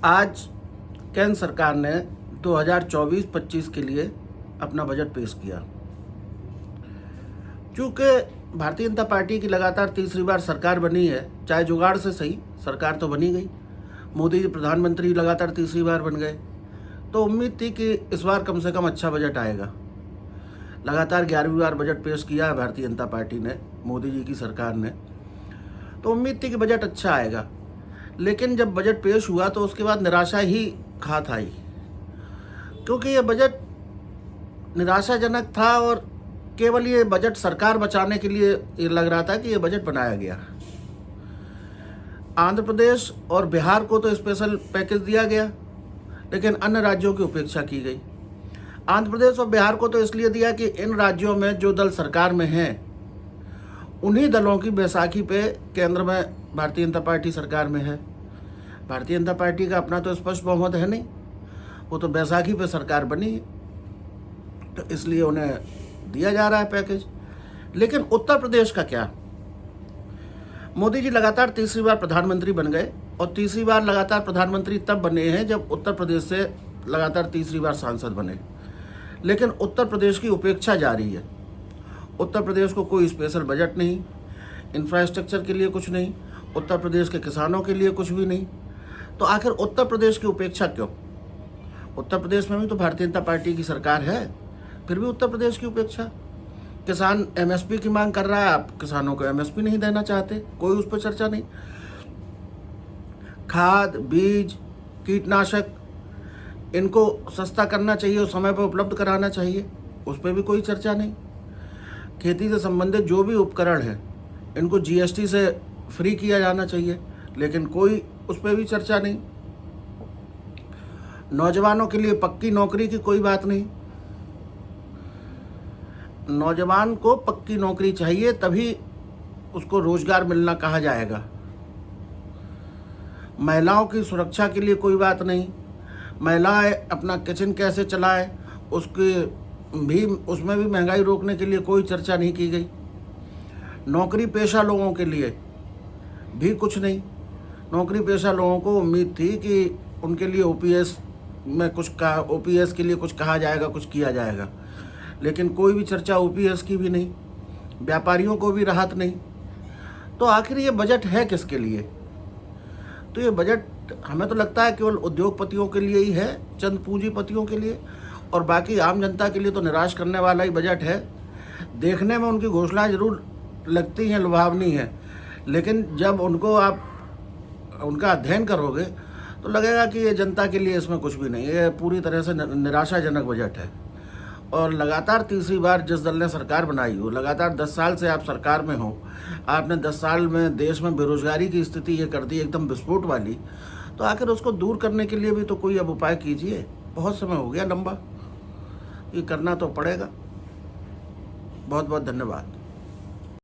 आज केंद्र सरकार ने 2024-25 के लिए अपना बजट पेश किया। चूँकि भारतीय जनता पार्टी की लगातार तीसरी बार सरकार बनी है, चाहे जुगाड़ से सही, सरकार तो बनी गई। मोदी जी प्रधानमंत्री लगातार तीसरी बार बन गए, तो उम्मीद थी कि इस बार कम से कम अच्छा बजट आएगा। लगातार 11वीं बार बजट पेश किया है भारतीय जनता पार्टी ने, मोदी जी की सरकार ने, तो उम्मीद थी कि बजट अच्छा आएगा। लेकिन जब बजट पेश हुआ तो उसके बाद निराशा ही खात आई, क्योंकि ये बजट निराशाजनक था और केवल ये बजट सरकार बचाने के लिए ये लग रहा था कि ये बजट बनाया गया। आंध्र प्रदेश और बिहार को तो स्पेशल पैकेज दिया गया, लेकिन अन्य राज्यों की उपेक्षा की गई। आंध्र प्रदेश और बिहार को तो इसलिए दिया कि इन राज्यों में जो दल सरकार में हैं, उन्हीं दलों की बैसाखी पे केंद्र में भारतीय जनता पार्टी सरकार में है। भारतीय जनता पार्टी का अपना तो स्पष्ट बहुमत है नहीं, वो तो बैसाखी पे सरकार बनी है, तो इसलिए उन्हें दिया जा रहा है पैकेज। लेकिन उत्तर प्रदेश का क्या? मोदी जी लगातार तीसरी बार प्रधानमंत्री बन गए, और तीसरी बार लगातार प्रधानमंत्री तब बने हैं जब उत्तर प्रदेश से लगातार तीसरी बार सांसद बने। लेकिन उत्तर प्रदेश की उपेक्षा जारी है। उत्तर प्रदेश को कोई स्पेशल बजट नहीं, इंफ्रास्ट्रक्चर के लिए कुछ नहीं, उत्तर प्रदेश के किसानों के लिए कुछ भी नहीं। तो आखिर उत्तर प्रदेश की उपेक्षा क्यों? उत्तर प्रदेश में भी तो भारतीय जनता पार्टी की सरकार है, फिर भी उत्तर प्रदेश की उपेक्षा। किसान एमएसपी की मांग कर रहा है, आप किसानों को एमएसपी नहीं देना चाहते, कोई उस पर चर्चा नहीं। खाद, बीज, कीटनाशक, इनको सस्ता करना चाहिए और समय पर उपलब्ध कराना चाहिए, उस पर भी कोई चर्चा नहीं। खेती से संबंधित जो भी उपकरण हैं, इनको जीएसटी से फ्री किया जाना चाहिए, लेकिन कोई उस पर भी चर्चा नहीं। नौजवानों के लिए पक्की नौकरी की कोई बात नहीं। नौजवान को पक्की नौकरी चाहिए, तभी उसको रोजगार मिलना कहा जाएगा। महिलाओं की सुरक्षा के लिए कोई बात नहीं। महिलाएं अपना किचन कैसे चलाएं, उसमें भी महंगाई रोकने के लिए कोई चर्चा नहीं की गई। नौकरी पेशा लोगों के लिए भी कुछ नहीं। नौकरी पेशा लोगों को उम्मीद थी कि उनके लिए ओपीएस के लिए कुछ कहा जाएगा, कुछ किया जाएगा, लेकिन कोई भी चर्चा ओपीएस की भी नहीं। व्यापारियों को भी राहत नहीं। तो आखिर ये बजट है किसके लिए? तो ये बजट हमें तो लगता है केवल उद्योगपतियों के लिए ही है, चंद पूंजीपतियों के लिए, और बाकी आम जनता के लिए तो निराश करने वाला ही बजट है। देखने में उनकी घोषणाएं जरूर लगती हैं लुभावनी है, लेकिन जब उनका अध्ययन करोगे तो लगेगा कि ये जनता के लिए इसमें कुछ भी नहीं है। ये पूरी तरह से निराशाजनक बजट है। और लगातार तीसरी बार जिस दल ने सरकार बनाई हो, लगातार 10 साल से आप सरकार में हो, आपने 10 साल में देश में बेरोजगारी की स्थिति ये कर दी एकदम विस्फोट वाली, तो आखिर उसको दूर करने के लिए भी तो कोई अब उपाय कीजिए। बहुत समय हो गया लंबा, ये करना तो पड़ेगा। बहुत बहुत धन्यवाद।